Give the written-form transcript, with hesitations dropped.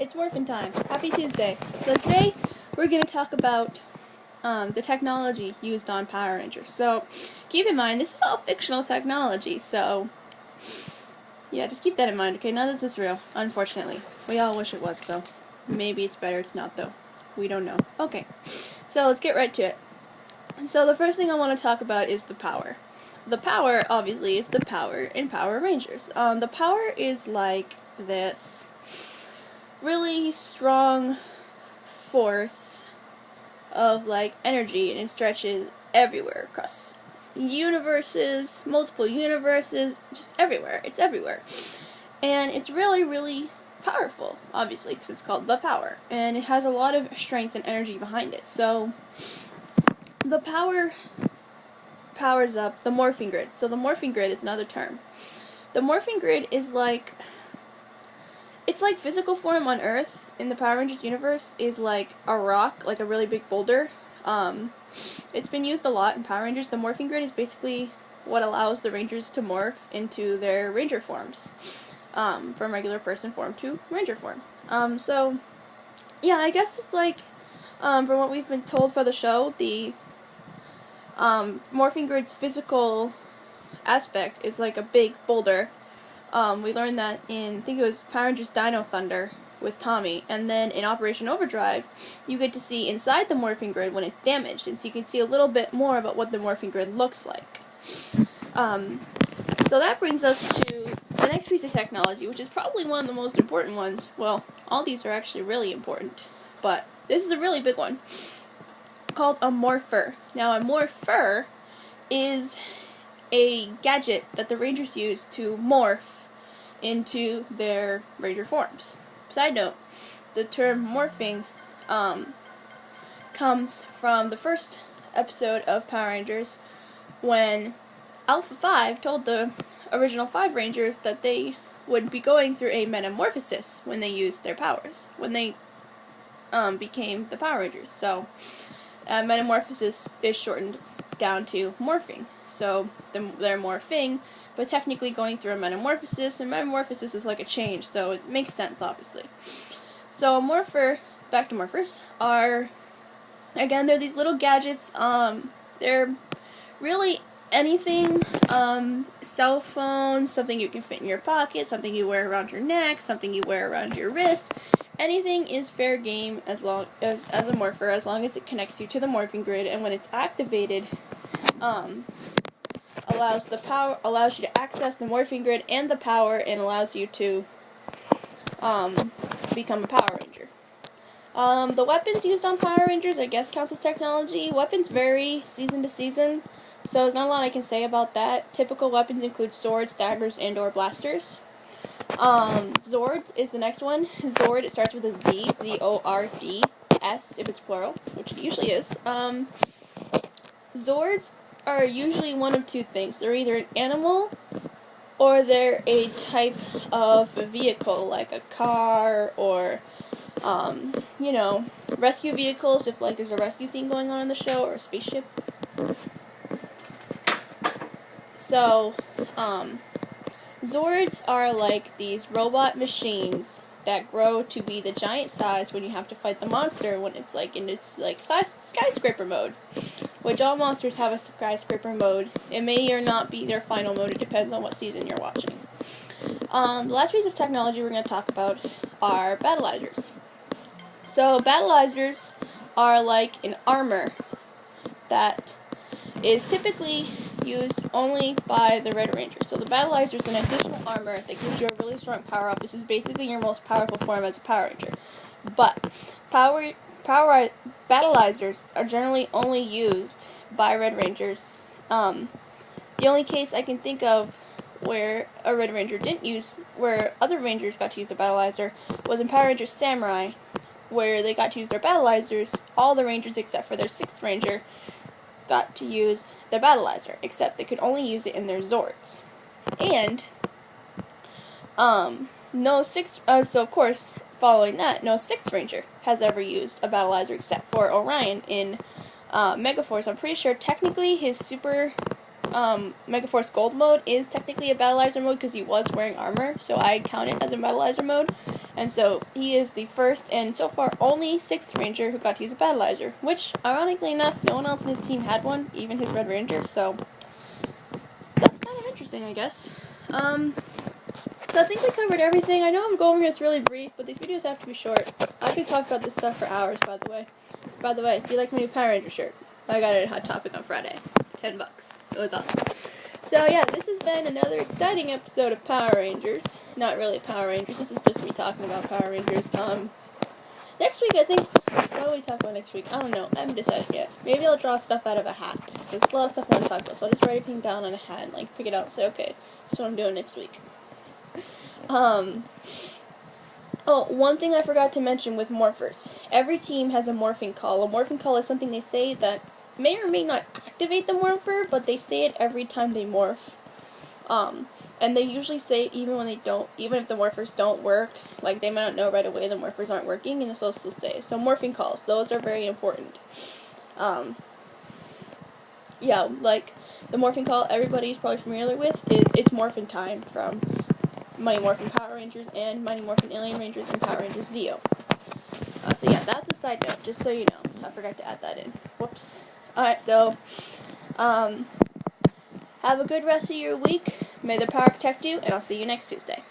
It's Morphin time. Happy Tuesday. So today we're going to talk about the technology used on Power Rangers. So keep in mind, this is all fictional technology, so yeah, just keep that in mind, okay? None of this is real, unfortunately. We all wish it was, so maybe it's better it's not, though. We don't know. Okay, so let's get right to it. So the first thing I want to talk about is the power. The power, obviously, is the power in Power Rangers. The power is like this really strong force of like energy, and it stretches everywhere across universes, multiple universes, just everywhere. It's everywhere. And it's really, really powerful, obviously, because it's called the power. And it has a lot of strength and energy behind it. So the power powers up the morphing grid. So the morphing grid is another term. The morphing grid is like, it's like physical form on Earth in the Power Rangers universe is like a rock, like a really big boulder. It's been used a lot in Power Rangers. The morphing grid is basically what allows the Rangers to morph into their Ranger forms, from regular person form to Ranger form. So, yeah, I guess it's like, from what we've been told for the show, the morphing grid's physical aspect is like a big boulder. We learned that in, I think it was Power Rangers Dino Thunder with Tommy, and then in Operation Overdrive, you get to see inside the morphing grid when it's damaged, and so you can see a little bit more about what the morphing grid looks like. So that brings us to the next piece of technology, which is probably one of the most important ones. Well, all these are actually really important, but this is a really big one, called a morpher. Now, a morpher is a gadget that the Rangers use to morph into their Ranger forms. Side note, the term morphing comes from the first episode of Power Rangers when Alpha 5 told the original 5 Rangers that they would be going through a metamorphosis when they used their powers, when they became the Power Rangers. So, metamorphosis is shortened down to morphing. So they're morphing, but technically going through a metamorphosis, and metamorphosis is like a change, so it makes sense, obviously. So a morpher, back to morphers, are, again, they're these little gadgets. They're really anything, cell phone, something you can fit in your pocket, something you wear around your neck, something you wear around your wrist. Anything is fair game as a morpher, as long as it connects you to the morphing grid, and when it's activated, allows you to access the morphing grid and the power, and allows you to become a Power Ranger. The weapons used on Power Rangers, I guess, counts as technology. Weapons vary season to season, so there's not a lot I can say about that. Typical weapons include swords, daggers, and/or blasters. Zord is the next one. Zord, it starts with a Z, Z-O-R-D-S, if it's plural, which it usually is. Zords are usually one of two things. They're either an animal, or they're a type of vehicle, like a car, or, rescue vehicles, if, like, there's a rescue thing going on in the show, or a spaceship. So, Zords are like these robot machines that grow to be the giant size when you have to fight the monster, when it's like in this like skyscraper mode, which all monsters have a skyscraper mode. It may or not be their final mode. It depends on what season you're watching. The last piece of technology we're going to talk about are battleizers. So battleizers are like an armor that is typically used only by the Red Ranger. So the battleizer is an additional armor that gives you a really strong power-up. This is basically your most powerful form as a Power Ranger. But battleizers are generally only used by Red Rangers. The only case I can think of where a Red Ranger where other Rangers got to use the battleizer was in Power Rangers Samurai, where they got to use their battleizers. All the Rangers except for their 6th Ranger got to use their battleizer, except they could only use it in their Zords. And so of course, following that, no 6th Ranger has ever used a battleizer except for Orion in Megaforce. I'm pretty sure technically his Super Megaforce Gold mode is technically a battleizer mode because he was wearing armor, so I count it as a battleizer mode. And so he is the first and so far only 6th Ranger who got to use a Battle Iser, which, ironically enough, no one else in his team had one, even his Red Ranger, so that's kind of interesting, I guess. So I think we covered everything. I know I'm going this really brief, but these videos have to be short. I could talk about this stuff for hours, by the way. By the way, do you like my new Power Ranger shirt? I got it at Hot Topic on Friday. $10. It was awesome. So yeah, this has been another exciting episode of Power Rangers. Not really Power Rangers, this is just me talking about Power Rangers. Next week, I think, what will we talk about next week? I don't know, I haven't decided yet. Maybe I'll draw stuff out of a hat, because there's a lot of stuff I want to talk about, so I'll just write everything down on a hat and, like, pick it out and say, okay, this is what I'm doing next week. Oh, one thing I forgot to mention with morphers. Every team has a morphing call. A morphing call is something they say that may or may not activate the morpher, but they say it every time they morph. And they usually say it even when they don't, even if the morphers don't work, like they might not know right away the morphers aren't working, and they'll still say. So morphing calls, those are very important. Yeah, like the morphing call everybody's probably familiar with is It's Morphin Time from Mighty Morphin Power Rangers and Mighty Morphin Alien Rangers and Power Rangers Zeo. So yeah, that's a side note, just so you know. I forgot to add that in. Whoops. Alright, so, have a good rest of your week. May the power protect you, and I'll see you next Tuesday.